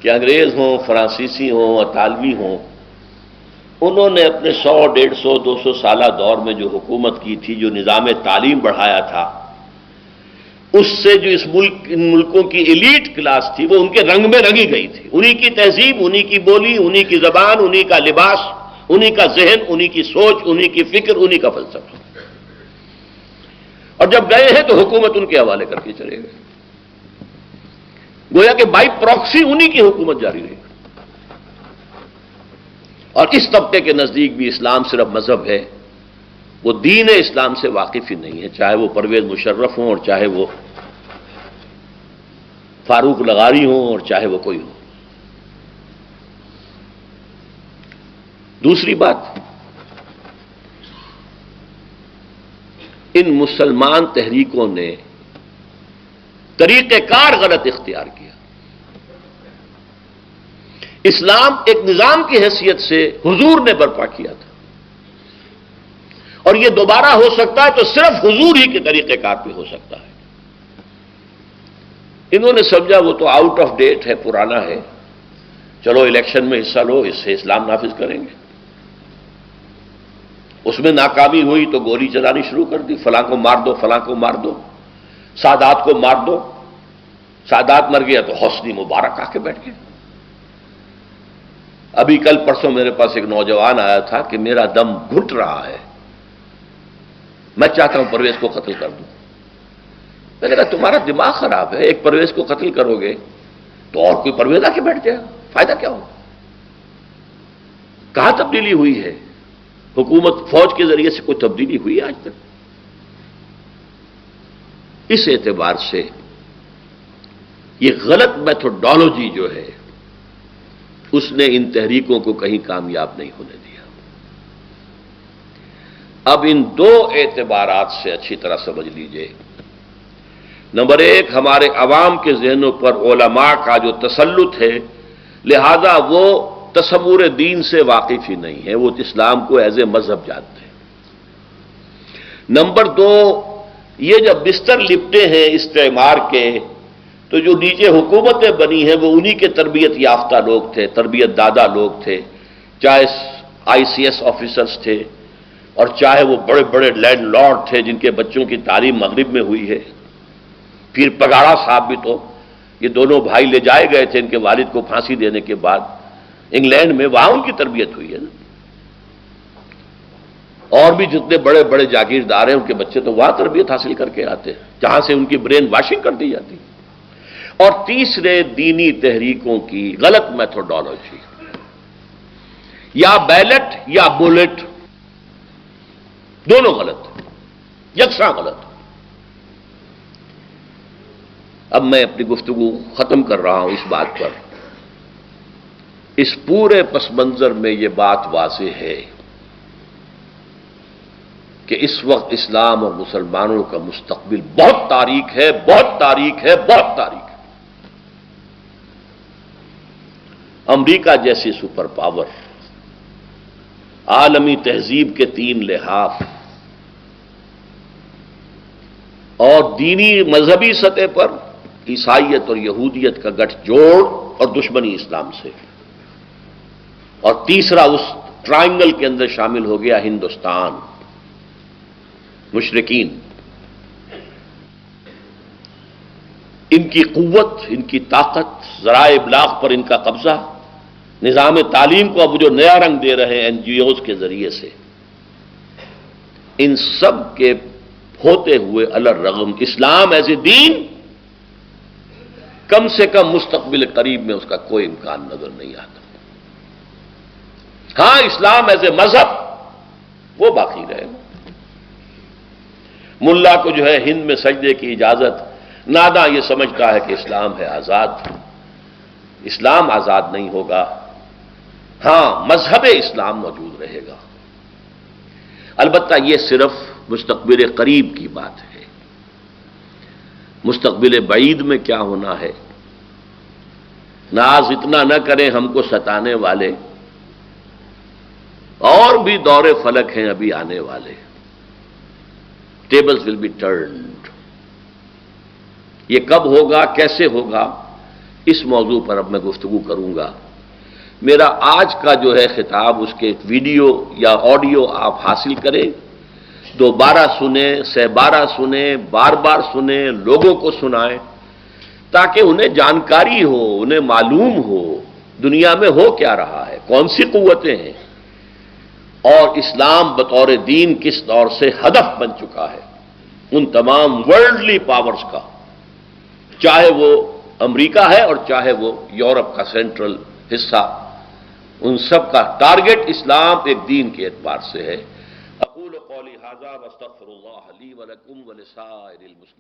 کہ انگریز ہوں، فرانسیسی ہوں، اطالوی ہوں، انہوں نے اپنے 100، 150، 200 سالہ دور میں جو حکومت کی تھی، جو نظام تعلیم بڑھایا تھا، اس سے جو ان ملکوں کی ایلیٹ کلاس تھی وہ ان کے رنگ میں رنگی گئی تھی. انہی کی تہذیب، انہی کی بولی، انہی کی زبان، انہی کا لباس، انہی کا ذہن، انہی کی سوچ، انہی کی فکر، انہی کا فلسفہ. اور جب گئے ہیں تو حکومت ان کے حوالے کر کے چلے گئے. گویا کہ بائی پراکسی انہی کی حکومت جاری رہی. اور اس طبقے کے نزدیک بھی اسلام صرف مذہب ہے، وہ دین اسلام سے واقف ہی نہیں ہے، چاہے وہ پرویز مشرف ہوں اور چاہے وہ فاروق لغاری ہوں اور چاہے وہ کوئی ہو. دوسری بات، ان مسلمان تحریکوں نے طریقہ کار غلط اختیار کیا. اسلام ایک نظام کی حیثیت سے حضور نے برپا کیا تھا، اور یہ دوبارہ ہو سکتا ہے تو صرف حضور ہی کے طریقہ کار پہ ہو سکتا ہے. انہوں نے سمجھا وہ تو آؤٹ آف ڈیٹ ہے، پرانا ہے، چلو الیکشن میں حصہ لو، اس سے اسلام نافذ کریں گے. اس میں ناکامی ہوئی تو گولی چلانی شروع کر دی، فلاں کو مار دو، فلاں کو مار دو، سادات کو مار دو. سادات مر گیا تو حسنی مبارک آ کے بیٹھ گئے. ابھی کل پرسوں میرے پاس ایک نوجوان آیا تھا کہ میرا دم گھٹ رہا ہے، میں چاہتا ہوں پرویز کو قتل کر دوں. میں نے کہا تمہارا دماغ خراب ہے، ایک پرویز کو قتل کرو گے تو اور کوئی پرویز آ کے بیٹھ جائے گا، فائدہ کیا ہوگا؟ کہاں تبدیلی ہوئی ہے؟ حکومت فوج کے ذریعے سے کوئی تبدیلی ہوئی آج تک؟ اس اعتبار سے یہ غلط میتھوڈالوجی جو ہے اس نے ان تحریکوں کو کہیں کامیاب نہیں ہونے دیا. اب ان دو اعتبارات سے اچھی طرح سمجھ لیجئے۔ نمبر ایک، ہمارے عوام کے ذہنوں پر علماء کا جو تسلط ہے، لہذا وہ تصور دین سے واقف ہی نہیں ہے، وہ اسلام کو ایز اے مذہب جانتے ہیں۔ نمبر دو، یہ جب بستر لپٹے ہیں استعمار کے، تو جو نیچے حکومتیں بنی ہیں وہ انہی کے تربیت یافتہ لوگ تھے، تربیت دادا لوگ تھے، چاہے آئی سی ایس آفیسرز تھے اور چاہے وہ بڑے بڑے لینڈ لارڈ تھے جن کے بچوں کی تعلیم مغرب میں ہوئی ہے۔ پھر پگاڑا صاحب بھی تو، یہ دونوں بھائی لے جائے گئے تھے ان کے والد کو پھانسی دینے کے بعد انگلینڈ میں، وہاں ان کی تربیت ہوئی ہے نا۔ اور بھی جتنے بڑے بڑے جاگیردار ہیں ان کے بچے تو وہاں تربیت حاصل کر کے آتے ہیں جہاں سے ان کی برین واشنگ کر دی جاتی ہے۔ اور تیسرے، دینی تحریکوں کی غلط میتھوڈالوجی، یا بیلٹ یا بولٹ، دونوں غلط، یکساں غلط۔ اب میں اپنی گفتگو ختم کر رہا ہوں اس بات پر، اس پورے پس منظر میں یہ بات واضح ہے کہ اس وقت اسلام اور مسلمانوں کا مستقبل بہت تاریک ہے، بہت تاریک ہے، بہت تاریک ہے۔ امریکہ جیسی سپر پاور، عالمی تہذیب کے 3 لحاف اور دینی مذہبی سطح پر عیسائیت اور یہودیت کا گٹھ جوڑ اور دشمنی اسلام سے، اور تیسرا اس ٹرائنگل کے اندر شامل ہو گیا ہندوستان، مشرکین، ان کی قوت، ان کی طاقت، ذرائع ابلاغ پر ان کا قبضہ، نظام تعلیم کو اب جو نیا رنگ دے رہے ہیں این جی اوز کے ذریعے سے، ان سب کے ہوتے ہوئے الرغم اسلام ایز اے دین کم سے کم مستقبل قریب میں اس کا کوئی امکان نظر نہیں آتا۔ ہاں، اسلام ایز اے مذہب وہ باقی رہے گا۔ ملا کو جو ہے ہند میں سجدے کی اجازت، ناداں یہ سمجھتا ہے کہ اسلام ہے آزاد، اسلام آزاد نہیں ہوگا۔ ہاں، مذہب اسلام موجود رہے گا، البتہ یہ صرف مستقبل قریب کی بات ہے۔ مستقبل بعید میں کیا ہونا ہے؟ ناز اتنا نہ کریں ہم کو ستانے والے، اور بھی دور فلک ہیں ابھی آنے والے۔ Tables will be turned. یہ کب ہوگا، کیسے ہوگا، اس موضوع پر اب میں گفتگو کروں گا۔ میرا آج کا جو ہے خطاب، اس کے ویڈیو یا آڈیو آپ حاصل کریں، دوبارہ سنیں، 12 سنیں، بار بار سنیں، لوگوں کو سنائیں، تاکہ انہیں جانکاری ہو، انہیں معلوم ہو دنیا میں ہو کیا رہا ہے، کون سی قوتیں ہیں، اور اسلام بطور دین کس طور سے ہدف بن چکا ہے ان تمام ورلڈلی پاورز کا، چاہے وہ امریکہ ہے اور چاہے وہ یورپ کا سینٹرل حصہ، ان سب کا ٹارگٹ اسلام ایک دین کے اعتبار سے ہے۔ اقول قولی ھذا واستغفر اللہ لی ولکم ولسائر المسلمین۔